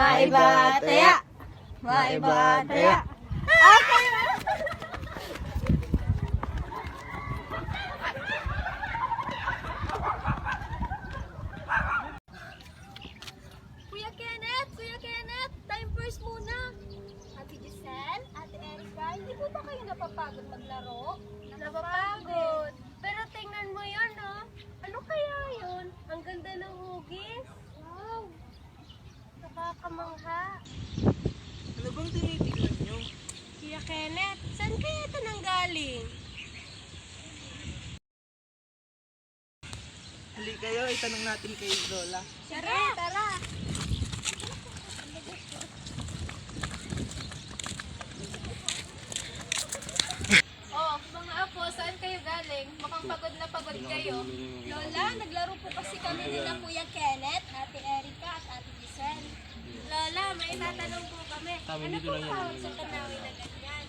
Maiba taya! Maiba taya! Kuya Kenneth, time first muna. Ate Giselle, Ate Erica, hindi po ba kayo napapagod maglaro? Napapagod. Pero tingnan mo yun, no? Ano kaya yun? Ang ganda ng hugis. Wow. Nakakamangha. Ano bang tinitignan nyo? Kuya Kenneth, saan kaya ito nanggaling? Hali kayo, itanong natin kay Lola. Tara, tara. Oh, mga apo, saan kayo galing? Mukhang pagod na pagod kayo. Lola, naglaro po kasi kami nila Kuya Kenneth, Ate Erica at Ate Giselle. Lola, may tatanong po kami. Ano po tawag sa tanawin na ganyan?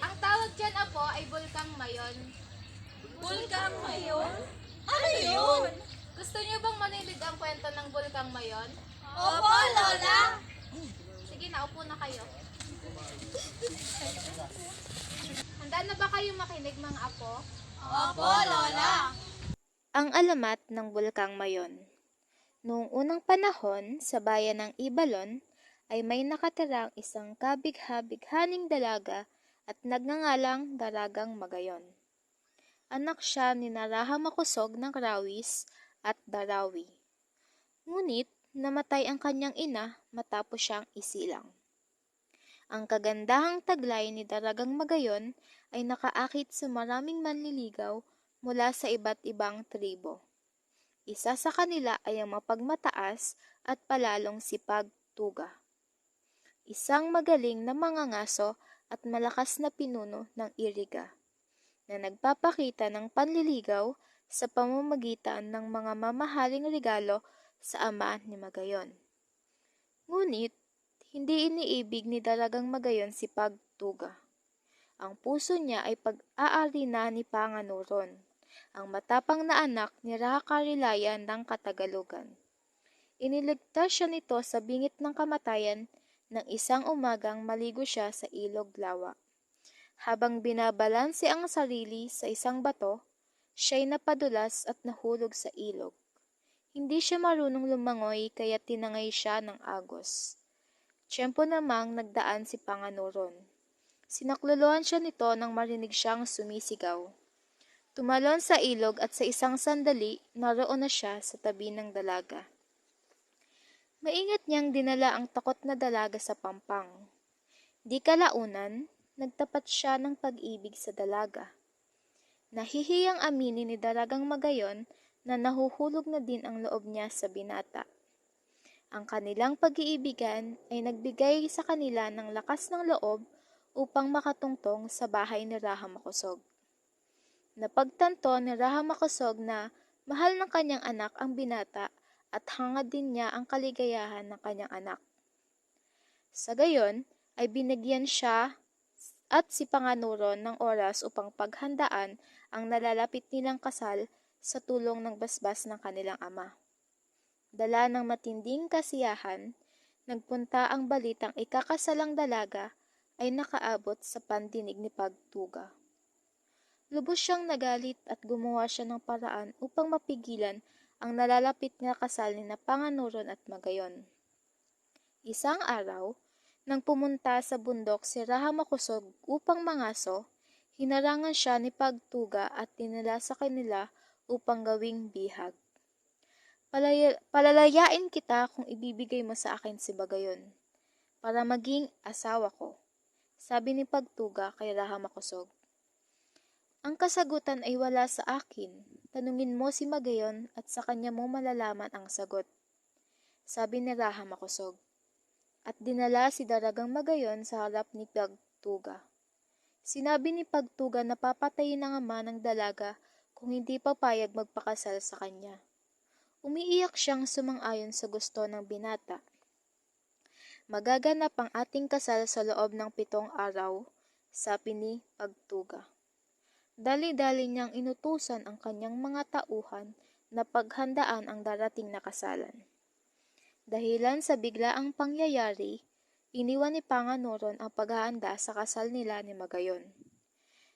Ang tawag dyan, apo, ay Bulkang Mayon. Bulkang Mayon? Ano yun? Gusto niyo bang manilig ang kwento ng Bulkang Mayon? Opo, Lola! Sige, naupo na kayo. Handa na ba kayo makinig, mga apo? Opo, Lola! Ang alamat ng Bulkang Mayon. Noong unang panahon, sa bayan ng Ibalon, ay may nakatirang isang kabig-habighaning dalaga at nagngangalang Dalagang Magayon. Anak siya ni Naraha Makusog ng Rawis at Darawi. Ngunit, namatay ang kanyang ina matapos siyang isilang. Ang kagandahang taglay ni Dalagang Magayon ay nakaakit sa maraming manliligaw mula sa iba't ibang tribo. Isa sa kanila ay ang mapagmataas at palalong sipag Tuga. Isang magaling na mangangaso at malakas na pinuno ng Iriga, na nagpapakita ng panliligaw sa pamamagitan ng mga mamahaling regalo sa ama ni Magayon. Ngunit, hindi iniibig ni Dalagang Magayon si Pagtuga. Ang puso niya ay pag-aari na ni Panganuron, ang matapang na anak ni Rahakarilayan ng Katagalugan. Iniligtas siya nito sa bingit ng kamatayan ng isang umagang maligo siya sa ilog Lawa. Habang binabalanse ang sarili sa isang bato, siya'y napadulas at nahulog sa ilog. Hindi siya marunong lumangoy kaya tinangay siya ng agos. Tiyempo namang nagdaan si Panganuron. Sinakluluhan siya nito nang marinig siyang sumisigaw. Tumalon sa ilog at sa isang sandali, naroon na siya sa tabi ng dalaga. Maingat niyang dinala ang takot na dalaga sa pampang. Di kalaunan, nagtapat siya ng pag-ibig sa dalaga. Nahihiyang aminin ni Dalagang Magayon na nahuhulog na din ang loob niya sa binata. Ang kanilang pag-iibigan ay nagbigay sa kanila ng lakas ng loob upang makatungtong sa bahay ni Raha Makusog. Napagtanto ni Raha Makusog na mahal ng kanyang anak ang binata at hangad din niya ang kaligayahan ng kanyang anak. Sa gayon, ay binigyan siya at si Panganuron ng oras upang paghandaan ang nalalapit nilang kasal sa tulong ng basbas ng kanilang ama. Dala ng matinding kasiyahan, nagpunta ang balitang ikakasalang dalaga ay nakaabot sa pandinig ni Pagtuga. Lubos siyang nagalit at gumawa siya ng paraan upang mapigilan ang nalalapit na kasal ni Panganuron at Magayon. Isang araw, nang pumunta sa bundok si Raha Makusog upang mangaso, hinarangan siya ni Pagtuga at dinala sa kanila upang gawing bihag. Palalayain kita kung ibibigay mo sa akin si Bagayon, para maging asawa ko, sabi ni Pagtuga kay Raha Makusog. Ang kasagutan ay wala sa akin, tanungin mo si Magayon at sa kanya mo malalaman ang sagot, sabi ni Raha Makusog. At dinala si Dalagang Magayon sa harap ni Pagtuga. Sinabi ni Pagtuga na papatayin ang ama ng dalaga kung hindi papayag magpakasal sa kanya. Umiiyak siyang sumang-ayon sa gusto ng binata. Magaganap ang ating kasal sa loob ng 7 araw, sabi ni Pagtuga. Dali-dali niyang inutusan ang kanyang mga tauhan na paghandaan ang darating na kasalan. Dahilan sa biglaang pangyayari, iniwan ni Panganuron ang paghahanda sa kasal nila ni Magayon.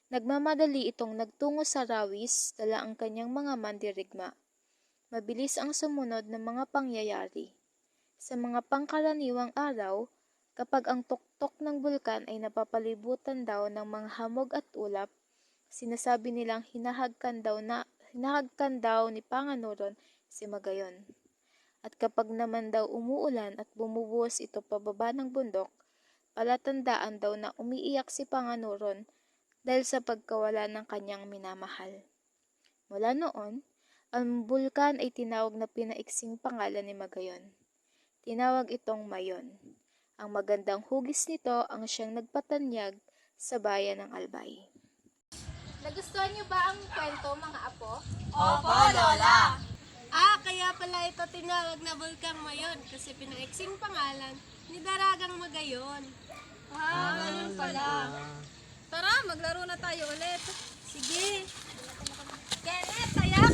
Nagmamadali itong nagtungo sa Rawis, dala ang kanyang mga mandirigma. Mabilis ang sumunod ng mga pangyayari. Sa mga pangkaraniwang araw, kapag ang tuktok ng bulkan ay napapalibutan daw ng mga hamog at ulap, sinasabi nilang hinahagkan daw ni Panganuron si Magayon. At kapag naman daw umuulan at bumubuhos ito pababa ng bundok, palatandaan daw na umiiyak si Panganuron dahil sa pagkawala ng kanyang minamahal. Mula noon, ang bulkan ay tinawag na pinaiksing pangalan ni Magayon. Tinawag itong Mayon. Ang magandang hugis nito ang siyang nagpatanyag sa bayan ng Albay. Nagustuhan niyo ba ang kwento, mga apo? Opo, Lola! Kaya pala ito tinawag na Bulkang Mayon kasi pinaiksing pangalan ni Daragang Magayon. Ganun pala. Tara, maglaro na tayo ulit. Sige. Kenneth, Taya!